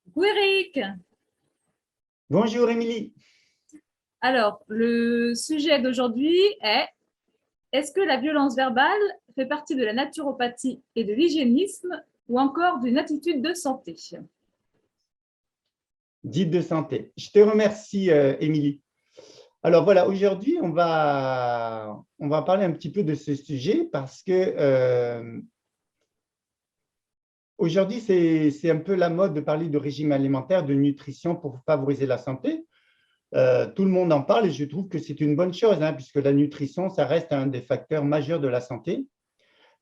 Coucou Eric. Bonjour Émilie. Alors, le sujet d'aujourd'hui est: est-ce que la violence verbale fait partie de la naturopathie et de l'hygiénisme ou encore d'une attitude de santé? Dite de santé. Je te remercie Émilie. Alors voilà, aujourd'hui on va parler un petit peu de ce sujet parce que aujourd'hui c'est un peu la mode de parler de régime alimentaire, de nutrition pour favoriser la santé. Tout le monde en parle et je trouve que c'est une bonne chose hein, puisque la nutrition, ça reste un des facteurs majeurs de la santé.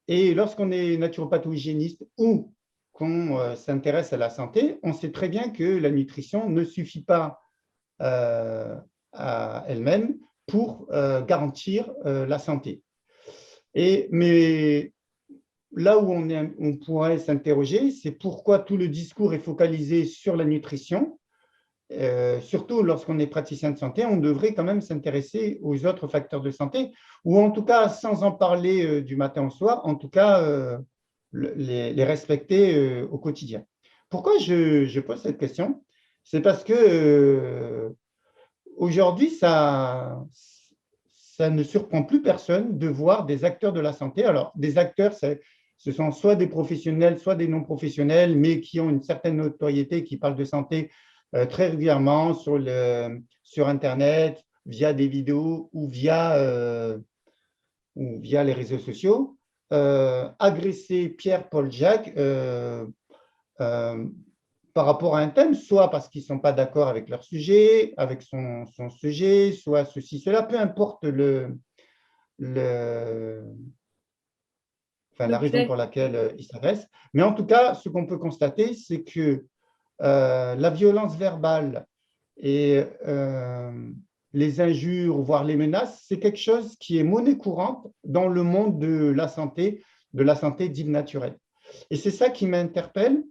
Et lorsqu'on est naturopathe ou hygiéniste ou qu'on s'intéresse à la santé, on sait très bien que la nutrition ne suffit pas euh, à elle-même pour garantir la santé. Mais là où on pourrait s'interroger, c'est pourquoi tout le discours est focalisé sur la nutrition. Surtout lorsqu'on est praticien de santé, on devrait quand même s'intéresser aux autres facteurs de santé, ou en tout cas, sans en parler du matin au soir, en tout cas, les respecter au quotidien. Pourquoi je pose cette question? C'est parce que aujourd'hui, ça ne surprend plus personne de voir des acteurs de la santé. Alors, des acteurs, ce sont soit des professionnels, soit des non-professionnels, mais qui ont une certaine notoriété, qui parlent de santé très régulièrement sur Internet, via des vidéos ou via les réseaux sociaux. Agresser Pierre-Paul Jacques euh, par rapport à un thème, soit parce qu'ils ne sont pas d'accord avec leur sujet, avec son sujet, soit ceci, cela, peu importe le, enfin, la raison L'objet. pour laquelle ils s'adressent. Mais en tout cas, ce qu'on peut constater, c'est que la violence verbale et les injures, voire les menaces, c'est quelque chose qui est monnaie courante dans le monde de la santé dite naturelle. Et c'est ça qui m'interpelle.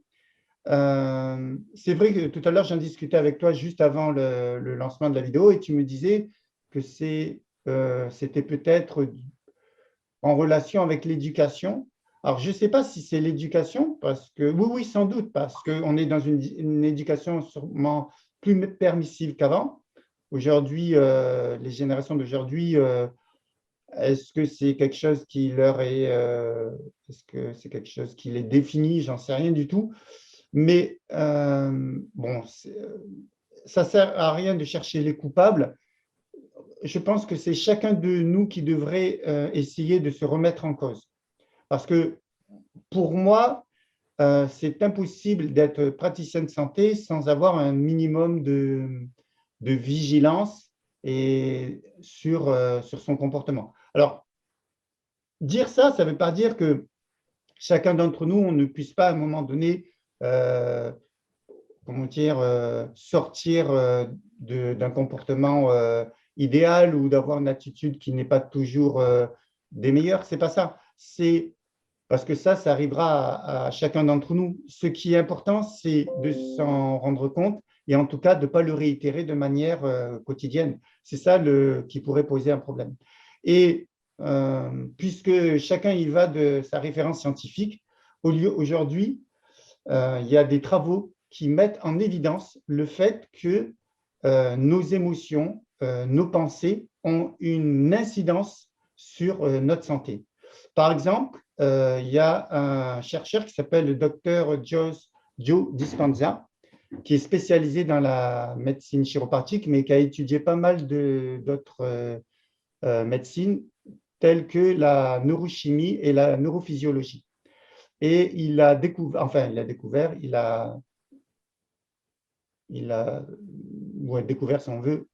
C'est vrai que tout à l'heure, j'en discutais avec toi juste avant le lancement de la vidéo et tu me disais que c'était peut-être en relation avec l'éducation. Alors, je ne sais pas si c'est l'éducation, parce que oui, oui, sans doute, parce qu'on est dans une éducation sûrement plus permissive qu'avant. Aujourd'hui, les générations d'aujourd'hui, est-ce que c'est quelque chose qui leur est-ce que c'est quelque chose qui les définit? J'en sais rien du tout. Mais bon, ça ne sert à rien de chercher les coupables. Je pense que c'est chacun de nous qui devrait essayer de se remettre en cause. Parce que pour moi, c'est impossible d'être praticien de santé sans avoir un minimum de vigilance et sur son comportement. Alors, dire ça, ça ne veut pas dire que chacun d'entre nous, on ne puisse pas à un moment donné comment dire, sortir d'un comportement idéal ou d'avoir une attitude qui n'est pas toujours des meilleures. C'est pas ça. C'est parce que ça arrivera à chacun d'entre nous. Ce qui est important, c'est de s'en rendre compte et en tout cas de ne pas le réitérer de manière quotidienne. C'est ça qui pourrait poser un problème. Et puisque chacun y va de sa référence scientifique, aujourd'hui, il y a des travaux qui mettent en évidence le fait que nos émotions, nos pensées ont une incidence sur notre santé. Par exemple, il y a un chercheur qui s'appelle le docteur Joe Dispenza, qui est spécialisé dans la médecine chiropratique, mais qui a étudié pas mal d'autres médecines, telles que la neurochimie et la neurophysiologie. Et il a ouais, découvert, si on veut,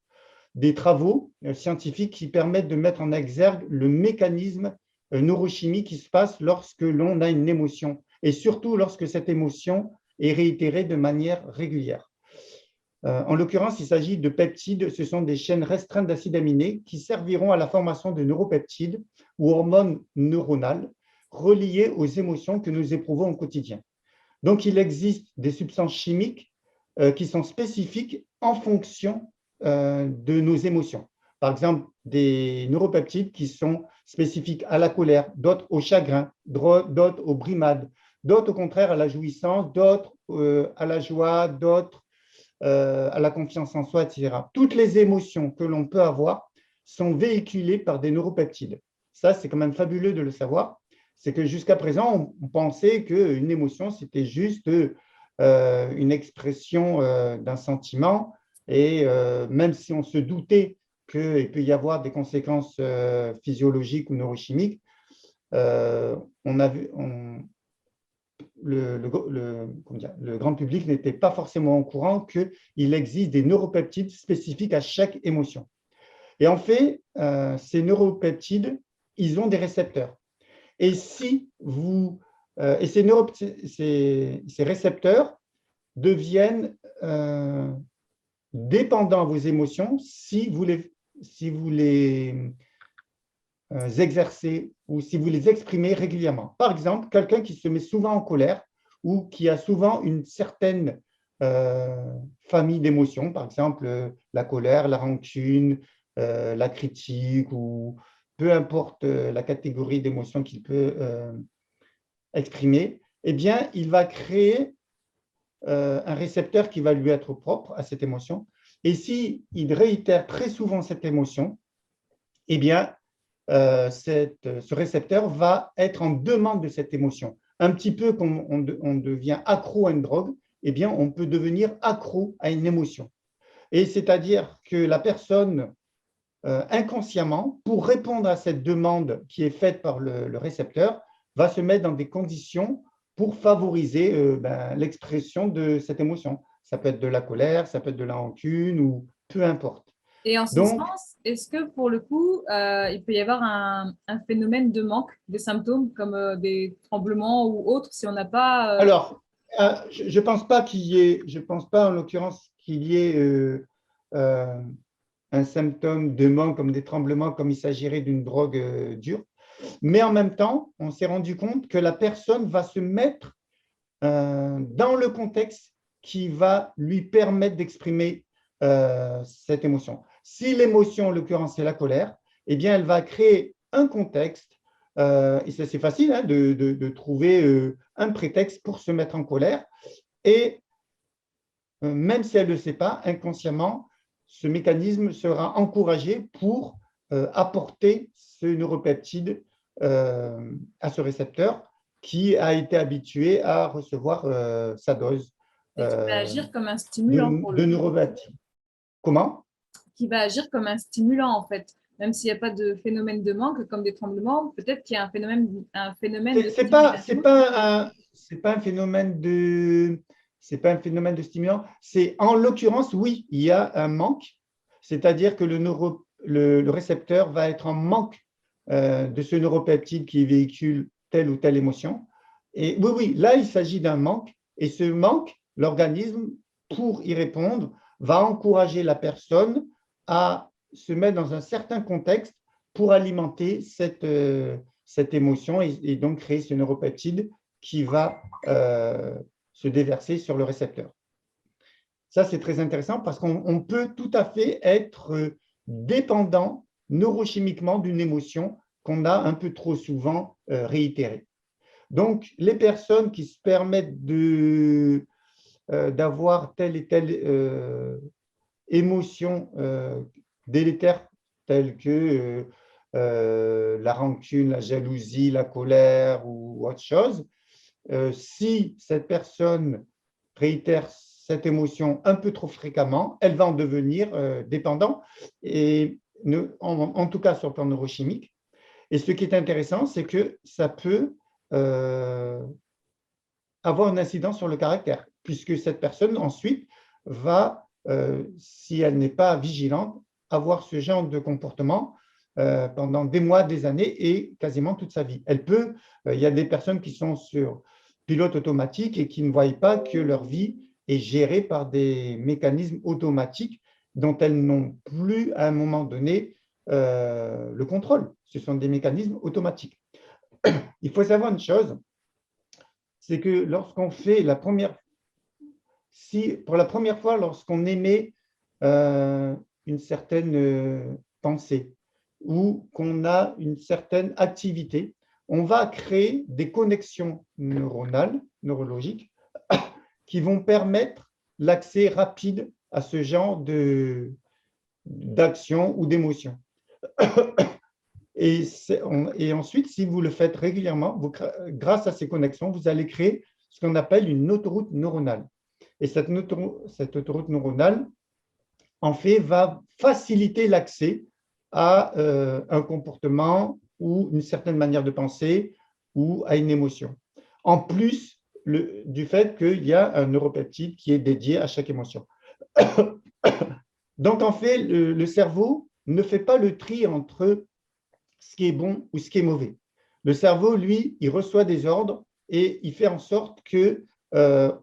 des travaux scientifiques qui permettent de mettre en exergue le mécanisme neurochimique qui se passe lorsque l'on a une émotion, et surtout lorsque cette émotion est réitérée de manière régulière. En l'occurrence, il s'agit de peptides, ce sont des chaînes restreintes d'acides aminés qui serviront à la formation de neuropeptides ou hormones neuronales reliées aux émotions que nous éprouvons au quotidien. Donc, il existe des substances chimiques qui sont spécifiques en fonction de nos émotions. Par exemple, des neuropeptides qui sont spécifiques à la colère, d'autres au chagrin, d'autres aux brimades, d'autres au contraire à la jouissance, d'autres à la joie, d'autres à la confiance en soi, etc. Toutes les émotions que l'on peut avoir sont véhiculées par des neuropeptides. Ça, c'est quand même fabuleux de le savoir. C'est que jusqu'à présent, on pensait qu'une émotion, c'était juste une expression d'un sentiment. Et même si on se doutait qu'il peut y avoir des conséquences physiologiques ou neurochimiques, on a vu, le grand public n'était pas forcément au courant qu'il existe des neuropeptides spécifiques à chaque émotion. Et en fait, ces neuropeptides, ils ont des récepteurs. Et si vous et ces récepteurs deviennent dépendants à vos émotions si vous les exercer ou si vous les exprimez régulièrement. Par exemple, quelqu'un qui se met souvent en colère ou qui a souvent une certaine famille d'émotions, par exemple la colère, la rancune, la critique ou peu importe la catégorie d'émotions qu'il peut exprimer, eh bien, il va créer un récepteur qui va lui être propre à cette émotion. Et s'il réitère très souvent cette émotion, eh bien, ce récepteur va être en demande de cette émotion. Un petit peu comme on devient accro à une drogue, eh bien, on peut devenir accro à une émotion. Et c'est-à-dire que la personne, inconsciemment, pour répondre à cette demande qui est faite par le récepteur, va se mettre dans des conditions pour favoriser l'expression de cette émotion. Ça peut être de la colère, ça peut être de la rancune ou peu importe. Et en ce Donc, sens, est-ce que pour le coup, il peut y avoir un phénomène de manque des symptômes comme des tremblements ou autres si on n'a pas… alors, je ne pense pas je pense pas en l'occurrence qu'il y ait un symptôme de manque comme des tremblements, comme il s'agirait d'une drogue dure. Mais en même temps, on s'est rendu compte que la personne va se mettre dans le contexte qui va lui permettre d'exprimer cette émotion. Si l'émotion, en l'occurrence, c'est la colère, eh bien, elle va créer un contexte, et c'est facile hein, de trouver un prétexte pour se mettre en colère, et même si elle ne le sait pas, inconsciemment, ce mécanisme sera encouragé pour apporter ce neuropeptide à ce récepteur qui a été habitué à recevoir sa dose Et qui va agir comme un stimulant pour de le coup. neuropeptide. Comment? Qui va agir comme un stimulant en fait. Même s'il n'y a pas de phénomène de manque comme des tremblements, peut-être qu'il y a un phénomène de stimulation. C'est pas un phénomène c'est pas un phénomène de stimulant. C'est en l'occurrence, oui, il y a un manque, c'est-à-dire que le récepteur va être en manque de ce neuropeptide qui véhicule telle ou telle émotion. Et oui, oui, là, il s'agit d'un manque. Et ce manque, l'organisme, pour y répondre, va encourager la personne à se mettre dans un certain contexte pour alimenter cette émotion et donc créer ce neuropeptide qui va se déverser sur le récepteur. Ça, c'est très intéressant parce qu'on peut tout à fait être dépendant neurochimiquement d'une émotion qu'on a un peu trop souvent réitérée. Donc, les personnes qui se permettent d'avoir telle et telle émotion délétère, telle que la rancune, la jalousie, la colère ou autre chose, si cette personne réitère cette émotion un peu trop fréquemment, elle va en devenir dépendant, et en tout cas sur le plan neurochimique. Et ce qui est intéressant, c'est que ça peut avoir une incidence sur le caractère, puisque cette personne ensuite va, si elle n'est pas vigilante, avoir ce genre de comportement pendant des mois, des années et quasiment toute sa vie. Il y a des personnes qui sont sur pilote automatique et qui ne voient pas que leur vie est gérée par des mécanismes automatiques dont elles n'ont plus à un moment donné le contrôle. Ce sont des mécanismes automatiques. Il faut savoir une chose, c'est que lorsqu'on fait pour la première fois, lorsqu'on émet une certaine pensée ou qu'on a une certaine activité, on va créer des connexions neuronales, neurologiques, qui vont permettre l'accès rapide à ce genre d'action ou d'émotion. Et ensuite, si vous le faites régulièrement, grâce à ces connexions, vous allez créer ce qu'on appelle une autoroute neuronale. Et cette autoroute neuronale, en fait, va faciliter l'accès à un comportement ou une certaine manière de penser ou à une émotion. En plus du fait qu'il y a un neuropeptide qui est dédié à chaque émotion. Donc, en fait, le cerveau ne fait pas le tri entre ce qui est bon ou ce qui est mauvais. Le cerveau, lui, il reçoit des ordres et il fait en sorte que, sur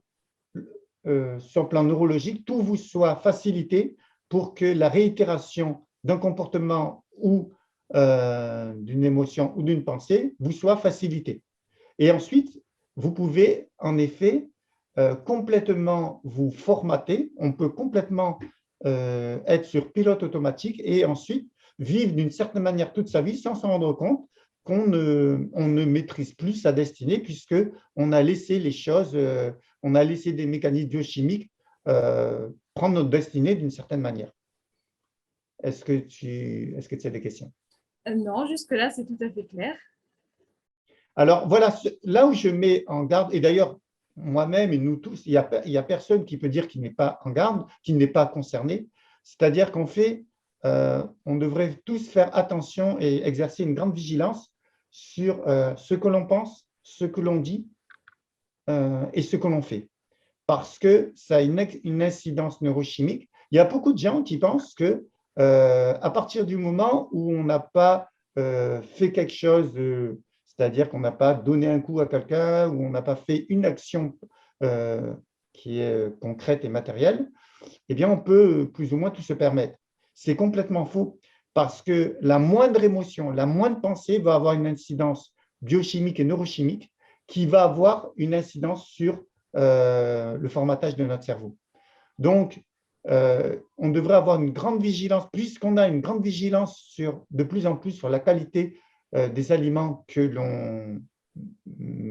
le plan neurologique, tout vous soit facilité pour que la réitération d'un comportement ou d'une émotion ou d'une pensée vous soit facilitée. Et ensuite, vous pouvez en effet complètement vous formater. On peut complètement être sur pilote automatique et ensuite vivre d'une certaine manière toute sa vie sans s'en rendre compte qu'on ne maîtrise plus sa destinée puisqu'on a laissé les choses, on a laissé des mécanismes biochimiques prendre notre destinée d'une certaine manière. Est-ce que tu as des questions? Non, jusque-là, c'est tout à fait clair. Alors, voilà, là où je mets en garde, et d'ailleurs, moi-même et nous tous, il n'y a personne qui peut dire qu'il n'est pas en garde, qu'il n'est pas concerné. C'est-à-dire qu'en fait, on devrait tous faire attention et exercer une grande vigilance sur ce que l'on pense, ce que l'on dit et ce que l'on fait. Parce que ça a une incidence neurochimique. Il y a beaucoup de gens qui pensent que à partir du moment où on n'a pas fait quelque chose, c'est-à-dire qu'on n'a pas donné un coup à quelqu'un, ou on n'a pas fait une action qui est concrète et matérielle, eh bien, on peut plus ou moins tout se permettre. C'est complètement faux parce que la moindre émotion, la moindre pensée va avoir une incidence biochimique et neurochimique qui va avoir une incidence sur le formatage de notre cerveau. Donc, on devrait avoir une grande vigilance, puisqu'on a une grande vigilance de plus en plus sur la qualité des aliments que l'on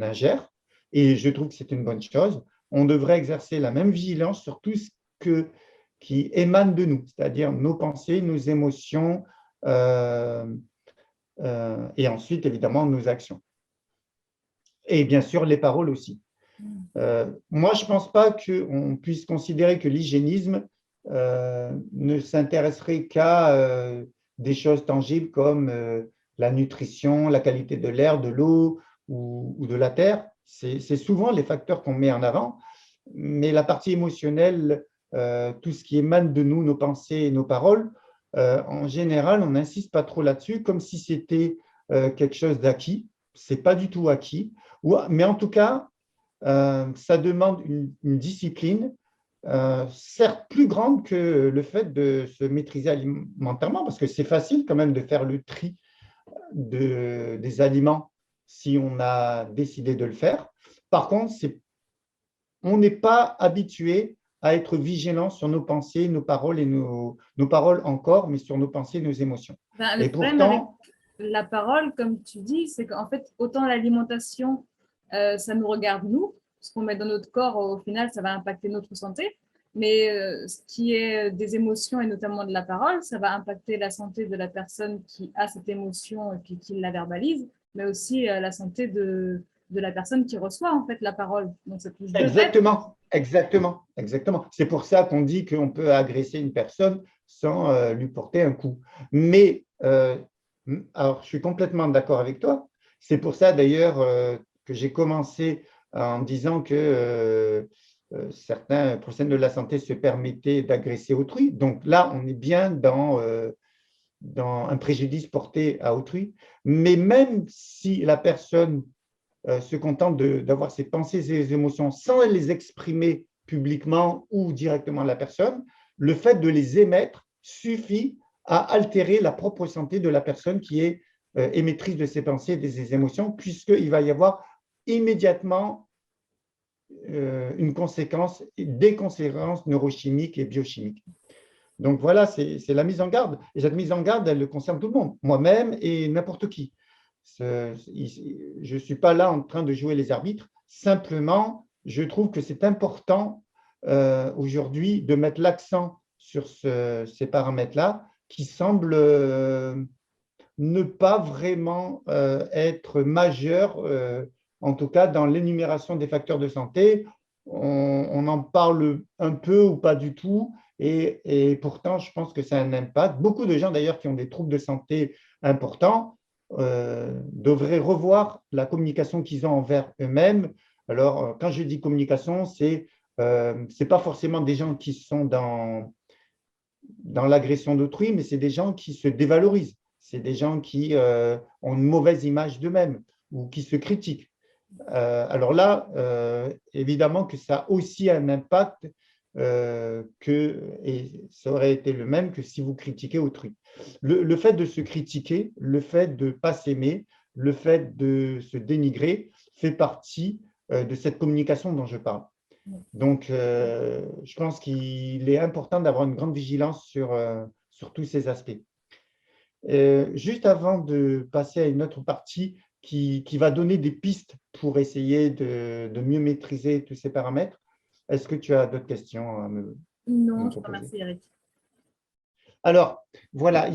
ingère, et je trouve que c'est une bonne chose. On devrait exercer la même vigilance sur tout ce qui émane de nous, c'est-à-dire nos pensées, nos émotions, et ensuite, évidemment, nos actions. Et bien sûr, les paroles aussi. Moi, je ne pense pas qu'on puisse considérer que l'hygiénisme ne s'intéresserait qu'à des choses tangibles comme la nutrition, la qualité de l'air, de l'eau ou de la terre. C'est souvent les facteurs qu'on met en avant, mais la partie émotionnelle, tout ce qui émane de nous, nos pensées et nos paroles, en général, on n'insiste pas trop là-dessus, comme si c'était quelque chose d'acquis. Ce n'est pas du tout acquis, mais en tout cas, ça demande une discipline, certes plus grande que le fait de se maîtriser alimentairement, parce que c'est facile quand même de faire le tri des aliments si on a décidé de le faire. Par contre, on n'est pas habitué à être vigilant sur nos pensées, nos paroles et nos paroles encore, mais sur nos pensées et nos émotions. Le problème avec la parole, comme tu dis, c'est qu'en fait, autant l'alimentation, ça nous regarde nous, ce qu'on met dans notre corps, au final, ça va impacter notre santé. Mais ce qui est des émotions et notamment de la parole, ça va impacter la santé de la personne qui a cette émotion et puis qui la verbalise, mais aussi la santé de la personne qui reçoit en fait la parole. Donc, ça touche Exactement. C'est pour ça qu'on dit qu'on peut agresser une personne sans lui porter un coup. Mais, alors, je suis complètement d'accord avec toi. C'est pour ça d'ailleurs que j'ai commencé en disant que certains professionnels de la santé se permettaient d'agresser autrui. Donc là, on est bien dans un préjudice porté à autrui. Mais même si la personne se contente d'avoir ses pensées et ses émotions sans les exprimer publiquement ou directement à la personne, le fait de les émettre suffit à altérer la propre santé de la personne qui est émettrice de ses pensées et de ses émotions, puisqu'il va y avoir immédiatement des conséquences neurochimiques et biochimiques. Donc voilà, c'est la mise en garde. Et cette mise en garde, elle concerne tout le monde, moi-même et n'importe qui. Je ne suis pas là en train de jouer les arbitres. Simplement, je trouve que c'est important aujourd'hui de mettre l'accent sur ces paramètres-là qui semblent ne pas vraiment être majeurs, en tout cas dans l'énumération des facteurs de santé. On en parle un peu ou pas du tout, et pourtant, je pense que ça a un impact. Beaucoup de gens, d'ailleurs, qui ont des troubles de santé importants devraient revoir la communication qu'ils ont envers eux-mêmes. Alors, quand je dis communication, c'est pas forcément des gens qui sont dans l'agression d'autrui, mais c'est des gens qui se dévalorisent. C'est des gens qui ont une mauvaise image d'eux-mêmes ou qui se critiquent. Alors là, évidemment que ça a aussi un impact et ça aurait été le même que si vous critiquez autrui. Le fait de se critiquer, le fait de ne pas s'aimer, le fait de se dénigrer fait partie de cette communication dont je parle. Donc, je pense qu'il est important d'avoir une grande vigilance sur tous ces aspects. Juste avant de passer à une autre partie qui va donner des pistes pour essayer de mieux maîtriser tous ces paramètres, est-ce que tu as d'autres questions à me Non, je te proposer? remercie, Eric. Alors, voilà,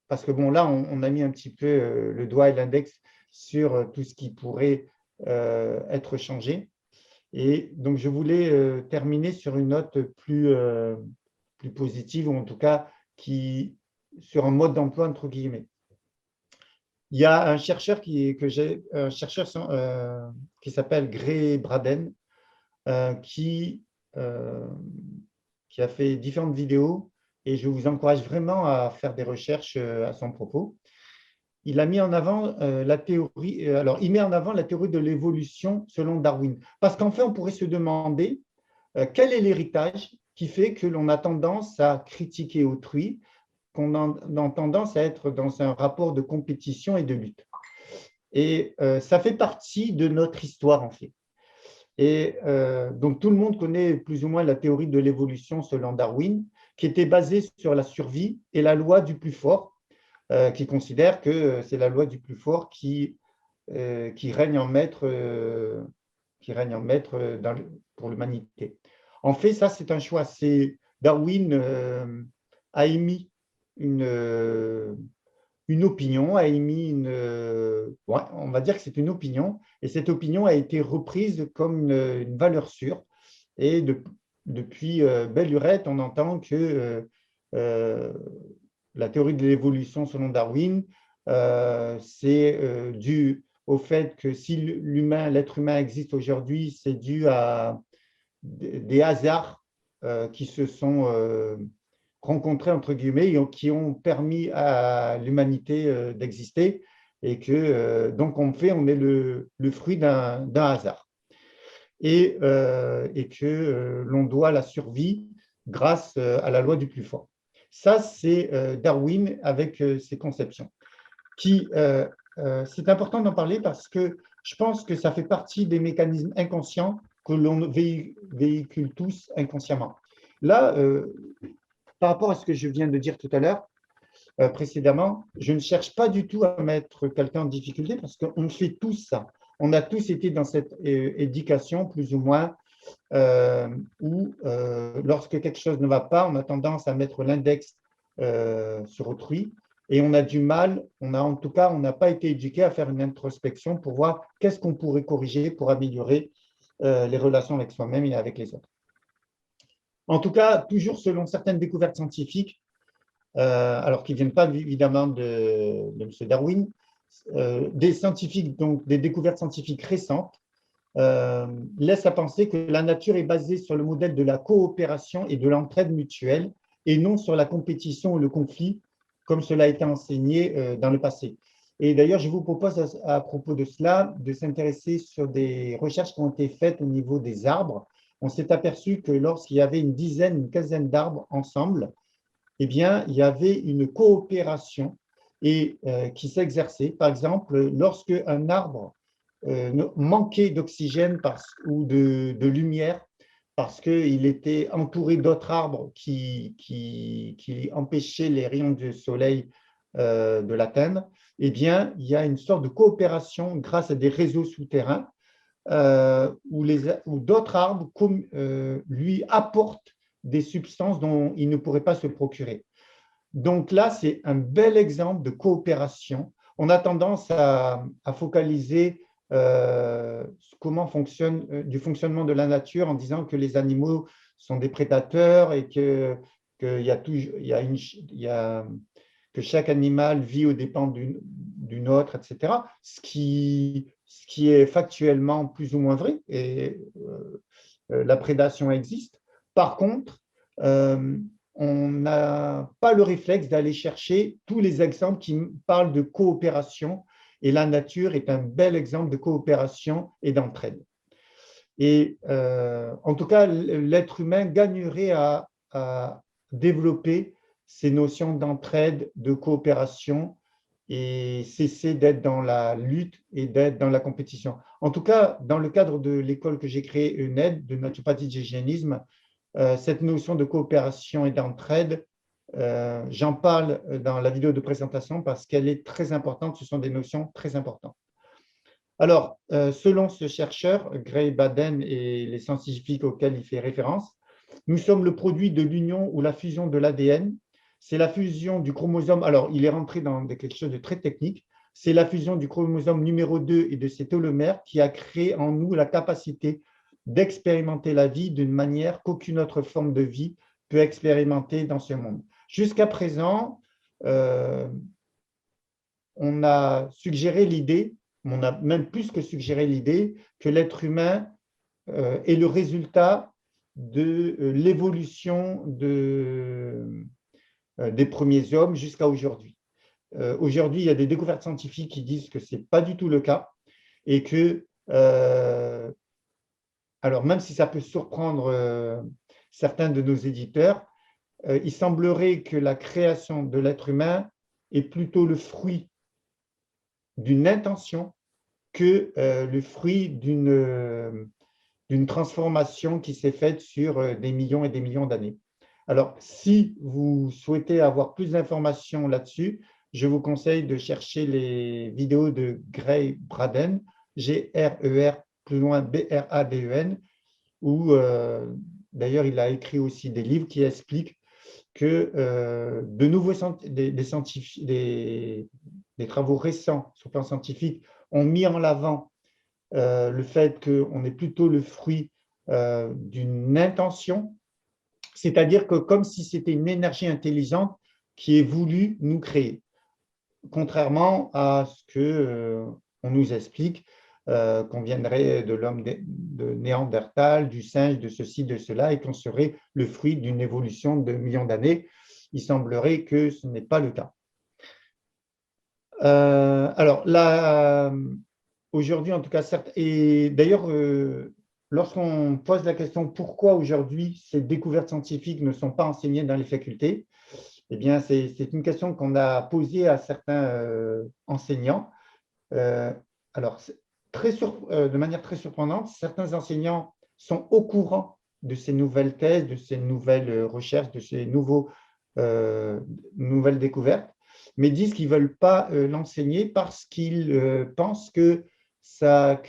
parce que bon, là, on a mis un petit peu le doigt et l'index sur tout ce qui pourrait être changé. Et donc, je voulais terminer sur une note plus positive, ou en tout cas sur un mode d'emploi, entre guillemets. Il y a un chercheur qui s'appelle Gray Braden, qui a fait différentes vidéos, et je vous encourage vraiment à faire des recherches à son propos. Il a mis en avant la théorie, alors il met en avant la théorie de l'évolution selon Darwin. Parce qu'en fait, on pourrait se demander quel est l'héritage qui fait que l'on a tendance à critiquer autrui, qu'on a tendance à être dans un rapport de compétition et de lutte. Et ça fait partie de notre histoire, en fait. Et donc, tout le monde connaît plus ou moins la théorie de l'évolution selon Darwin, qui était basée sur la survie et la loi du plus fort, qui considère que c'est la loi du plus fort qui règne en maître, pour l'humanité. En fait, ça, c'est un choix. Darwin a émis une opinion, a émis on va dire que c'est une opinion, et cette opinion a été reprise comme une valeur sûre. Et depuis belle lurette, on entend que la théorie de l'évolution selon Darwin, c'est dû au fait que si l'être humain existe aujourd'hui, c'est dû à des hasards qui se sont rencontrés, entre guillemets, et qui ont permis à l'humanité d'exister, et que donc on est le fruit d'un hasard. Et que l'on doit la survie grâce à la loi du plus fort. Ça, c'est Darwin avec ses conceptions. C'est important d'en parler parce que je pense que ça fait partie des mécanismes inconscients que l'on véhicule tous inconsciemment. Là, par rapport à ce que je viens de dire tout à l'heure, précédemment, je ne cherche pas du tout à mettre quelqu'un en difficulté parce qu'on fait tous ça. On a tous été dans cette éducation, plus ou moins, où lorsque quelque chose ne va pas, on a tendance à mettre l'index sur autrui, et on a du mal, en tout cas, on n'a pas été éduqué à faire une introspection pour voir qu'est-ce qu'on pourrait corriger pour améliorer les relations avec soi-même et avec les autres. En tout cas, toujours selon certaines découvertes scientifiques, alors qui ne viennent pas évidemment de M. Darwin, des scientifiques, donc des découvertes scientifiques récentes, laissent à penser que la nature est basée sur le modèle de la coopération et de l'entraide mutuelle, et non sur la compétition ou le conflit, comme cela a été enseigné dans le passé. Et d'ailleurs, je vous propose à propos de cela de s'intéresser sur des recherches qui ont été faites au niveau des arbres. On s'est aperçu que lorsqu'il y avait une quinzaine d'arbres ensemble, eh bien, il y avait une coopération qui s'exerçait. Par exemple, lorsque un arbre manquait d'oxygène ou de lumière, parce qu'il était entouré d'autres arbres qui empêchaient les rayons du soleil de l'atteindre, eh bien, il y a une sorte de coopération grâce à des réseaux souterrains où d'autres arbres lui apportent des substances dont il ne pourrait pas se procurer. Donc là, c'est un bel exemple de coopération. On a tendance à focaliser comment fonctionne du fonctionnement de la nature en disant que les animaux sont des prédateurs et que que chaque animal vit aux dépens d'une autre, etc. Ce qui est factuellement plus ou moins vrai, et la prédation existe. Par contre, on n'a pas le réflexe d'aller chercher tous les exemples qui parlent de coopération, et la nature est un bel exemple de coopération et d'entraide. Et en tout cas, l'être humain gagnerait à développer ces notions d'entraide, de coopération et cesser d'être dans la lutte et d'être dans la compétition. En tout cas, dans le cadre de l'école que j'ai créée, EUNED, de naturopathie de hygiénisme, cette notion de coopération et d'entraide, j'en parle dans la vidéo de présentation parce qu'elle est très importante, ce sont des notions très importantes. Alors, selon ce chercheur, Gray Baden et les scientifiques auxquels il fait référence, nous sommes le produit de l'union ou la fusion de l'ADN. C'est la fusion du chromosome, alors il est rentré dans quelque chose de très technique, c'est la fusion du chromosome numéro 2 et de ses télomères qui a créé en nous la capacité d'expérimenter la vie d'une manière qu'aucune autre forme de vie peut expérimenter dans ce monde. Jusqu'à présent, on a suggéré l'idée, on a même plus que suggéré l'idée, que l'être humain est le résultat de l'évolution des premiers hommes jusqu'à aujourd'hui. Aujourd'hui, il y a des découvertes scientifiques qui disent que ce n'est pas du tout le cas et que, alors même si ça peut surprendre certains de nos éditeurs, il semblerait que la création de l'être humain est plutôt le fruit d'une intention que le fruit d'une transformation qui s'est faite sur des millions et des millions d'années. Alors, si vous souhaitez avoir plus d'informations là-dessus, je vous conseille de chercher les vidéos de Gray Braden, G-R-E-R, plus loin B-R-A-D-E-N, où d'ailleurs il a écrit aussi des livres qui expliquent que de nouveaux des travaux récents sur le plan scientifique ont mis en avant le fait qu'on est plutôt le fruit d'une intention, c'est-à-dire que comme si c'était une énergie intelligente qui est voulue nous créer, contrairement à ce qu'on nous explique qu'on viendrait de l'homme de Néandertal, du singe, de ceci, de cela, et qu'on serait le fruit d'une évolution de millions d'années. Il semblerait que ce n'est pas le cas. Alors, là, aujourd'hui, en tout cas, certes, et d'ailleurs, lorsqu'on pose la question pourquoi aujourd'hui ces découvertes scientifiques ne sont pas enseignées dans les facultés, eh bien, c'est une question qu'on a posée à certains enseignants. Alors, de manière très surprenante, certains enseignants sont au courant de ces nouvelles thèses, de ces nouvelles recherches, de ces nouvelles découvertes, mais disent qu'ils ne veulent pas l'enseigner parce qu'ils pensent que ça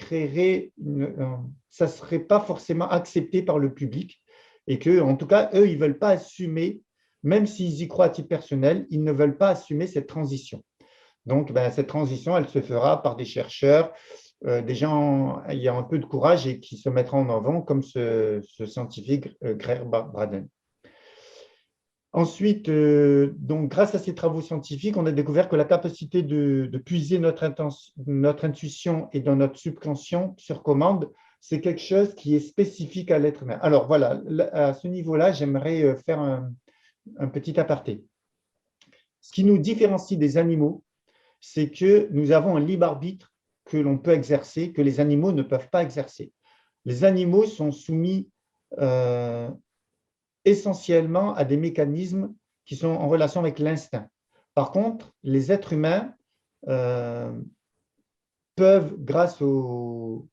serait pas forcément accepté par le public et que, en tout cas, eux, ils ne veulent pas assumer, même s'ils y croient à titre personnel, ils ne veulent pas assumer cette transition. Donc, cette transition, elle se fera par des chercheurs, des gens ayant un peu de courage et qui se mettront en avant, comme ce scientifique Gray Braden. Ensuite, donc, grâce à ces travaux scientifiques, on a découvert que la capacité de puiser notre intuition et dans notre subconscient sur commande, c'est quelque chose qui est spécifique à l'être humain. Alors voilà, à ce niveau-là, j'aimerais faire un petit aparté. Ce qui nous différencie des animaux, c'est que nous avons un libre arbitre que l'on peut exercer, que les animaux ne peuvent pas exercer. Les animaux sont soumis essentiellement à des mécanismes qui sont en relation avec l'instinct. Par contre, les êtres humains peuvent, grâce au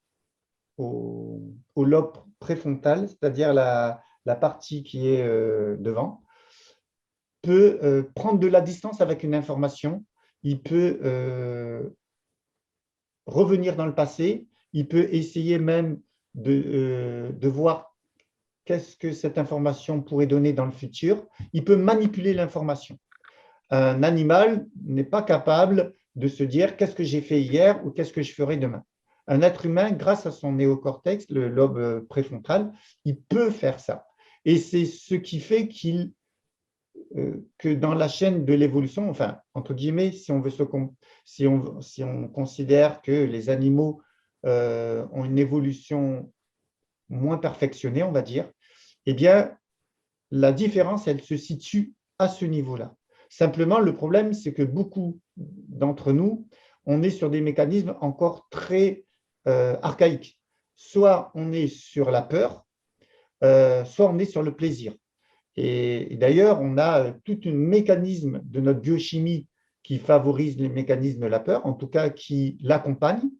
lobe préfrontal, c'est-à-dire la partie qui est devant, peut prendre de la distance avec une information, il peut revenir dans le passé, il peut essayer même de voir qu'est-ce que cette information pourrait donner dans le futur, il peut manipuler l'information. Un animal n'est pas capable de se dire qu'est-ce que j'ai fait hier ou qu'est-ce que je ferai demain. Un être humain, grâce à son néocortex, le lobe préfrontal, il peut faire ça. Et c'est ce qui fait que dans la chaîne de l'évolution, enfin, entre guillemets, si on considère que les animaux ont une évolution moins perfectionnée, on va dire, eh bien, la différence, elle se situe à ce niveau-là. Simplement, le problème, c'est que beaucoup d'entre nous, on est sur des mécanismes encore très archaïques. Soit on est sur la peur, soit on est sur le plaisir. Et d'ailleurs, on a tout un mécanisme de notre biochimie qui favorise les mécanismes de la peur, en tout cas qui l'accompagnent,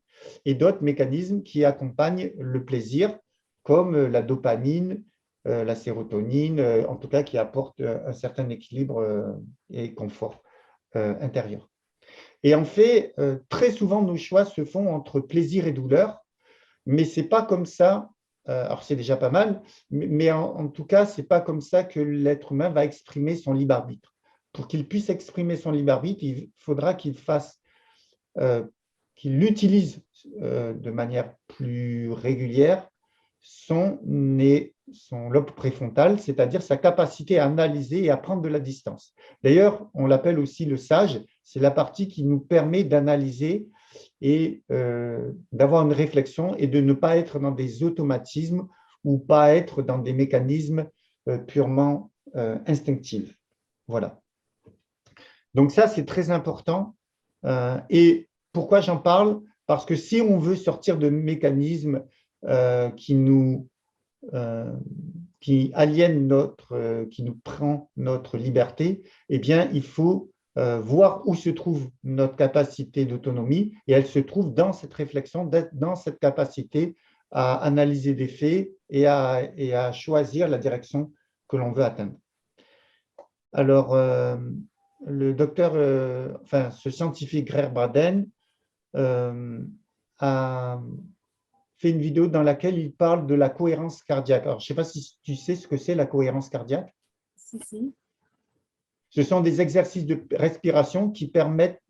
et d'autres mécanismes qui accompagnent le plaisir, comme la dopamine, la sérotonine, en tout cas qui apportent un certain équilibre et confort intérieur. Et en fait, très souvent, nos choix se font entre plaisir et douleur, mais ce n'est pas comme ça, alors c'est déjà pas mal, mais en tout cas, ce n'est pas comme ça que l'être humain va exprimer son libre arbitre. Pour qu'il puisse exprimer son libre arbitre, il faudra qu'il utilise de manière plus régulière son lobe préfrontal, c'est-à-dire sa capacité à analyser et à prendre de la distance. D'ailleurs, on l'appelle aussi le sage, c'est la partie qui nous permet d'analyser et d'avoir une réflexion et de ne pas être dans des automatismes ou pas être dans des mécanismes purement instinctifs. Voilà. Donc ça, c'est très important. Et pourquoi j'en parle? Parce que si on veut sortir de mécanismes qui aliènent qui nous prend notre liberté, eh bien, il faut voir où se trouve notre capacité d'autonomie, et elle se trouve dans cette réflexion, dans cette capacité à analyser des faits et à choisir la direction que l'on veut atteindre. Alors, le docteur, ce scientifique Greer Braden a fait une vidéo dans laquelle il parle de la cohérence cardiaque. Alors, je ne sais pas si tu sais ce que c'est la cohérence cardiaque. Si. Ce sont des exercices de respiration qui permettent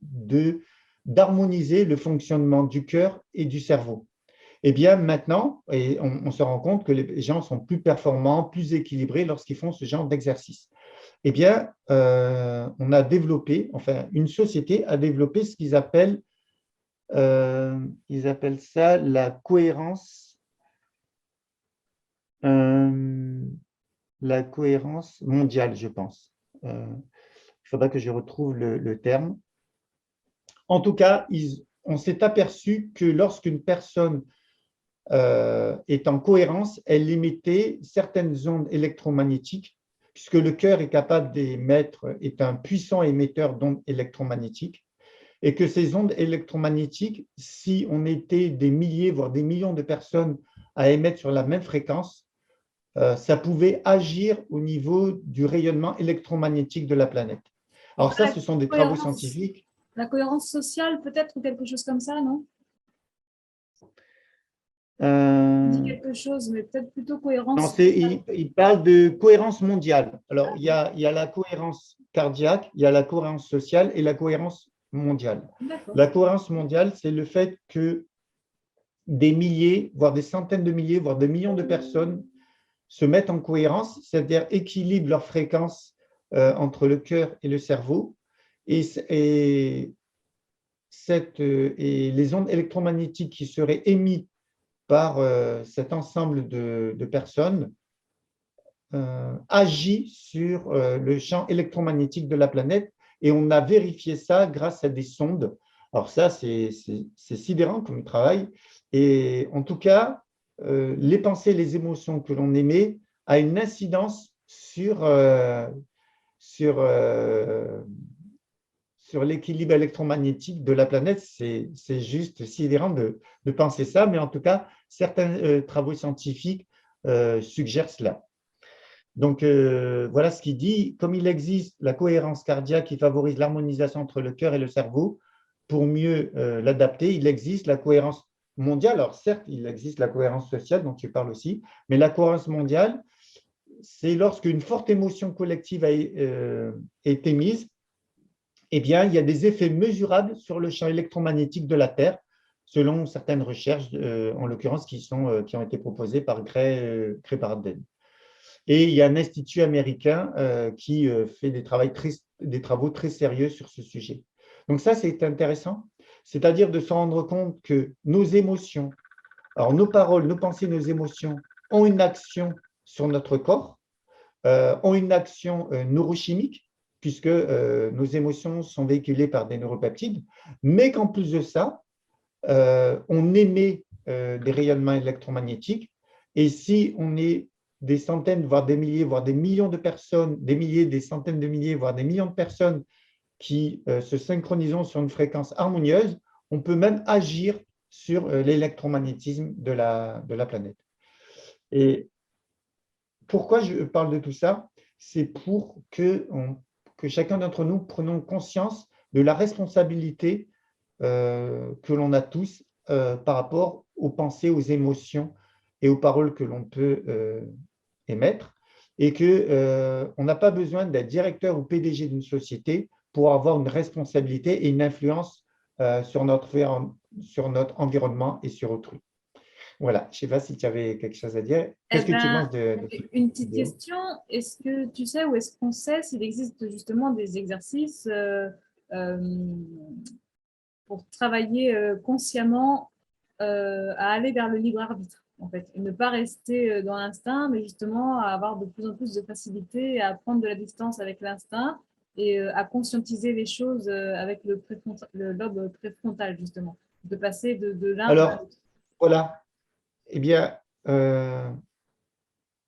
d'harmoniser le fonctionnement du cœur et du cerveau. Eh bien, maintenant, et on se rend compte que les gens sont plus performants, plus équilibrés lorsqu'ils font ce genre d'exercice. Eh bien, on a développé, une société a développé ce qu'ils appellent ça la cohérence mondiale, je pense. Il faudra que je retrouve le terme. En tout cas, on s'est aperçu que lorsqu'une personne est en cohérence, elle émettait certaines ondes électromagnétiques, puisque le cœur est capable est un puissant émetteur d'ondes électromagnétiques, et que ces ondes électromagnétiques, si on était des milliers, voire des millions de personnes à émettre sur la même fréquence, ça pouvait agir au niveau du rayonnement électromagnétique de la planète. Alors ça, ce sont des travaux scientifiques. La cohérence sociale peut-être, ou quelque chose comme ça, non? Dit quelque chose, mais peut-être plutôt cohérence. Non, il parle de cohérence mondiale. Alors, il y a la cohérence cardiaque, il y a la cohérence sociale et la cohérence mondiale. La cohérence mondiale, c'est le fait que des milliers, voire des centaines de milliers, voire des millions de personnes se mettent en cohérence, c'est-à-dire équilibrent leur fréquence entre le cœur et le cerveau, et les ondes électromagnétiques qui seraient émises par cet ensemble de personnes agit sur le champ électromagnétique de la planète, et on a vérifié ça grâce à des sondes. Alors ça, c'est sidérant comme travail, et en tout cas, les pensées, les émotions que l'on émet a une incidence sur l'équilibre électromagnétique de la planète. C'est juste sidérant de penser ça, mais en tout cas, certains travaux scientifiques suggèrent cela. Donc, voilà ce qu'il dit. Comme il existe la cohérence cardiaque qui favorise l'harmonisation entre le cœur et le cerveau, pour mieux l'adapter, il existe la cohérence mondiale. Alors, certes, il existe la cohérence sociale dont tu parles aussi, mais la cohérence mondiale, c'est lorsqu'une forte émotion collective a été mise, eh bien, il y a des effets mesurables sur le champ électromagnétique de la Terre, selon certaines recherches, en l'occurrence, qui ont été proposées par Gray Barden. Et il y a un institut américain qui fait des travaux très sérieux sur ce sujet. Donc ça, c'est intéressant, c'est-à-dire de se rendre compte que nos émotions, alors nos paroles, nos pensées, nos émotions ont une action sur notre corps, ont une action neurochimique, puisque nos émotions sont véhiculées par des neuropeptides, mais qu'en plus de ça, on émet des rayonnements électromagnétiques. Et si on est des centaines, voire des milliers, voire des millions de personnes, des milliers, des centaines de milliers, voire des millions de personnes qui se synchronisent sur une fréquence harmonieuse, on peut même agir sur l'électromagnétisme de la planète. Et pourquoi je parle de tout ça? C'est pour que chacun d'entre nous prenions conscience de la responsabilité que l'on a tous par rapport aux pensées, aux émotions et aux paroles que l'on peut émettre, et qu'on n'a pas besoin d'être directeur ou PDG d'une société pour avoir une responsabilité et une influence sur notre environnement et sur autrui. Voilà, je ne sais pas si tu avais quelque chose à dire. Qu'est-ce que tu penses de cette une petite vidéo? question. Est-ce que tu sais ou est-ce qu'on sait s'il existe justement des exercices pour travailler consciemment à aller vers le libre arbitre, en fait, et ne pas rester dans l'instinct, mais justement à avoir de plus en plus de facilité à prendre de la distance avec l'instinct et à conscientiser les choses avec le lobe préfrontal, justement, de passer de l'un à Alors, l'autre. voilà. Eh bien,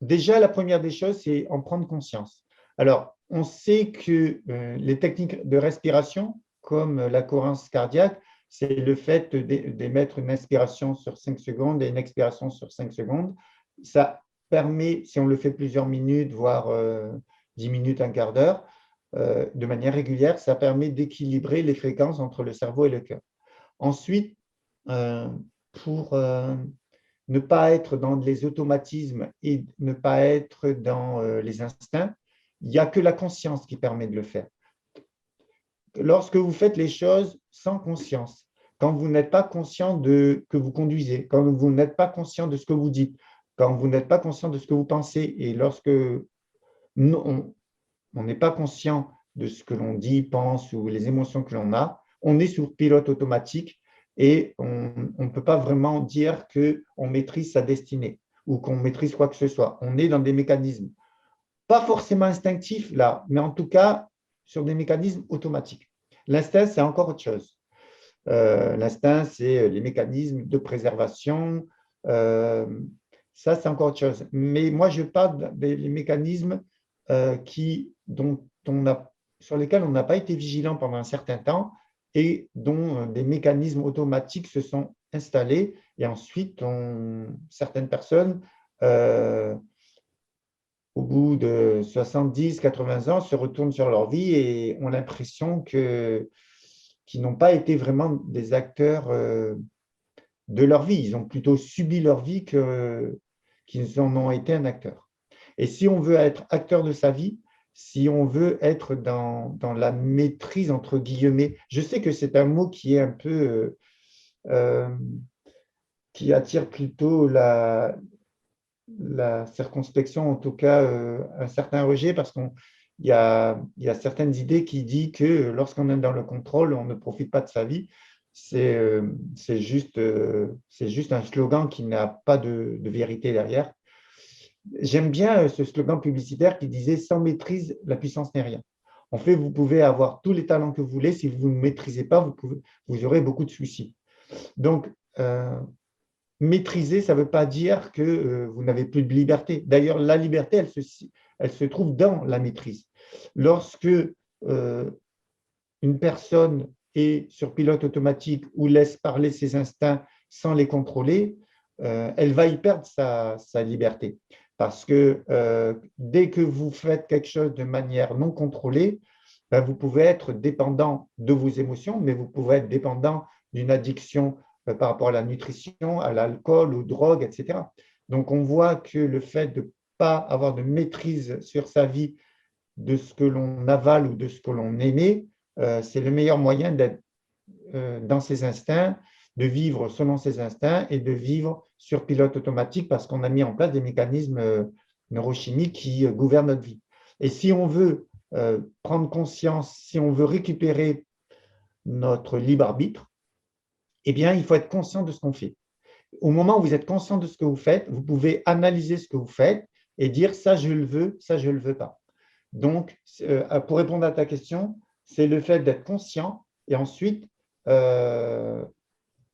déjà, la première des choses, c'est en prendre conscience. Alors, on sait que les techniques de respiration, comme la cohérence cardiaque, c'est le fait d'émettre une inspiration sur 5 secondes et une expiration sur 5 secondes. Ça permet, si on le fait plusieurs minutes, voire 10 minutes, un quart d'heure, de manière régulière, ça permet d'équilibrer les fréquences entre le cerveau et le cœur. Ensuite, pour ne pas être dans les automatismes et ne pas être dans les instincts, il n'y a que la conscience qui permet de le faire. Lorsque vous faites les choses sans conscience, quand vous n'êtes pas conscient que vous conduisez, quand vous n'êtes pas conscient de ce que vous dites, quand vous n'êtes pas conscient de ce que vous pensez, et lorsque on n'est pas conscient de ce que l'on dit, pense ou les émotions que l'on a, on est sur pilote automatique et on ne peut pas vraiment dire qu'on maîtrise sa destinée ou qu'on maîtrise quoi que ce soit. On est dans des mécanismes, pas forcément instinctifs là, mais en tout cas sur des mécanismes automatiques. L'instinct, c'est encore autre chose. L'instinct, c'est les mécanismes de préservation. Ça, c'est encore autre chose. Mais moi, je parle des mécanismes sur lesquels on n'a pas été vigilant pendant un certain temps et dont des mécanismes automatiques se sont installés. Et ensuite, certaines personnes, au bout de 70, 80 ans, se retournent sur leur vie et ont l'impression qu'ils n'ont pas été vraiment des acteurs de leur vie. Ils ont plutôt subi leur vie qu'ils en ont été un acteur. Et si on veut être acteur de sa vie, si on veut être dans la maîtrise, entre guillemets, je sais que c'est un mot qui est un peu… qui attire plutôt la circonspection, en tout cas un certain rejet, parce qu'il y a certaines idées qui disent que lorsqu'on est dans le contrôle, on ne profite pas de sa vie. C'est juste un slogan qui n'a pas de vérité derrière. J'aime bien ce slogan publicitaire qui disait « Sans maîtrise, la puissance n'est rien ». En fait, vous pouvez avoir tous les talents que vous voulez, si vous ne maîtrisez pas, vous aurez beaucoup de soucis. Donc, maîtriser, ça ne veut pas dire que vous n'avez plus de liberté. D'ailleurs, la liberté, elle se trouve dans la maîtrise. Lorsque une personne est sur pilote automatique ou laisse parler ses instincts sans les contrôler, elle va y perdre sa liberté. Parce que dès que vous faites quelque chose de manière non contrôlée, ben, vous pouvez être dépendant de vos émotions, mais vous pouvez être dépendant d'une addiction par rapport à la nutrition, à l'alcool, aux drogues, etc. Donc, on voit que le fait de ne pas avoir de maîtrise sur sa vie de ce que l'on avale ou de ce que l'on émet, c'est le meilleur moyen d'être dans ses instincts, de vivre selon ses instincts et de vivre sur pilote automatique parce qu'on a mis en place des mécanismes neurochimiques qui gouvernent notre vie. Et si on veut prendre conscience, si on veut récupérer notre libre arbitre, eh bien, il faut être conscient de ce qu'on fait. Au moment où vous êtes conscient de ce que vous faites, vous pouvez analyser ce que vous faites et dire ça, je le veux, ça, je ne le veux pas. Donc, pour répondre à ta question, c'est le fait d'être conscient et ensuite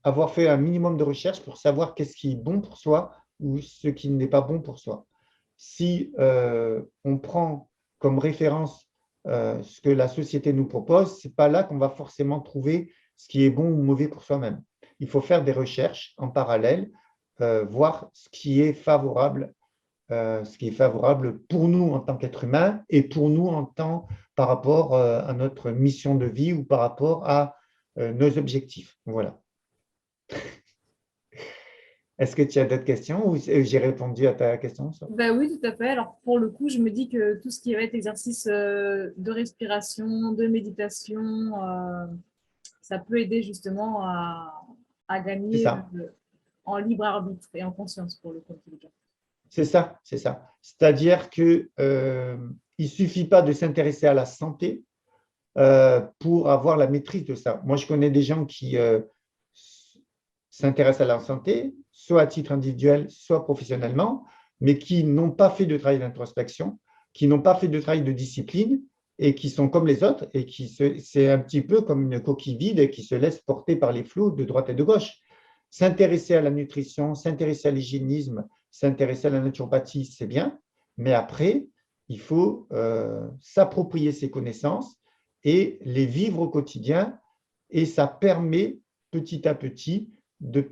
avoir fait un minimum de recherche pour savoir qu'est-ce qui est bon pour soi ou ce qui n'est pas bon pour soi. Si on prend comme référence ce que la société nous propose, ce n'est pas là qu'on va forcément trouver ce qui est bon ou mauvais pour soi-même. Il faut faire des recherches en parallèle, voir ce qui est favorable pour nous en tant qu'être humain et pour nous par rapport à notre mission de vie ou par rapport à nos objectifs. Voilà. Est-ce que tu as d'autres questions ou j'ai répondu à ta question? Ben oui, tout à fait. Alors, pour le coup, je me dis que tout ce qui va être exercice de respiration, de méditation, ça peut aider justement à C'est gagner ça. en libre arbitre et en conscience pour le coup. C'est ça, c'est ça. C'est-à-dire qu'il ne suffit pas de s'intéresser à la santé pour avoir la maîtrise de ça. Moi, je connais des gens qui s'intéressent à la santé, soit à titre individuel, soit professionnellement, mais qui n'ont pas fait de travail d'introspection, qui n'ont pas fait de travail de discipline et qui sont comme les autres et c'est un petit peu comme une coquille vide et qui se laissent porter par les flots de droite et de gauche. S'intéresser à la nutrition, s'intéresser à l'hygiénisme, s'intéresser à la naturopathie, c'est bien, mais après, il faut s'approprier ces connaissances et les vivre au quotidien, et ça permet petit à petit de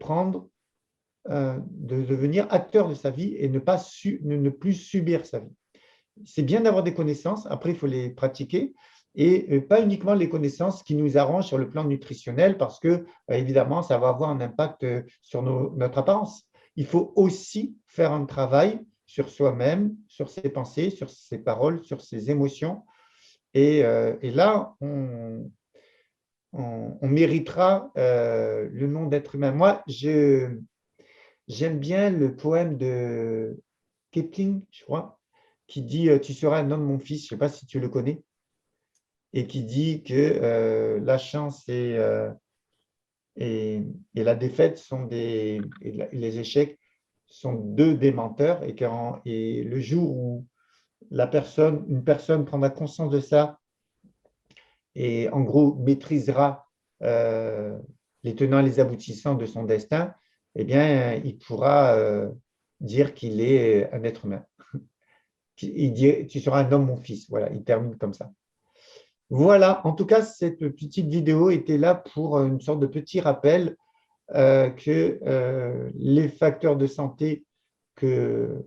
devenir acteur de sa vie et ne plus subir sa vie. C'est bien d'avoir des connaissances, après il faut les pratiquer, et pas uniquement les connaissances qui nous arrangent sur le plan nutritionnel, parce que évidemment, ça va avoir un impact sur notre apparence. Il faut aussi faire un travail sur soi-même, sur ses pensées, sur ses paroles, sur ses émotions, et là, on méritera le nom d'être humain. Moi, j'aime bien le poème de Kipling, je crois, qui dit « Tu seras un homme, mon fils », je ne sais pas si tu le connais, et qui dit que la chance et la défaite et les échecs sont deux des menteurs, et le jour où une personne prendra conscience de ça et en gros maîtrisera les tenants et les aboutissants de son destin, eh bien, il pourra dire qu'il est un être humain. Il dit « Tu seras un homme, mon fils ». Voilà, il termine comme ça. Voilà, en tout cas, cette petite vidéo était là pour une sorte de petit rappel que les facteurs de santé que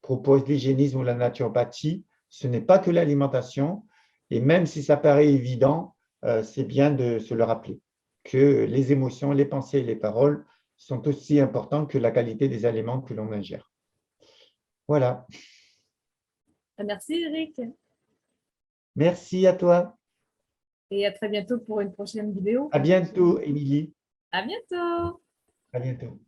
propose l'hygiénisme ou la naturopathie, ce n'est pas que l'alimentation, et même si ça paraît évident, c'est bien de se le rappeler, que les émotions, les pensées et les paroles sont aussi importantes que la qualité des aliments que l'on ingère. Voilà. Merci Eric. Merci à toi. Et à très bientôt pour une prochaine vidéo. À bientôt, Émilie. À bientôt. À bientôt.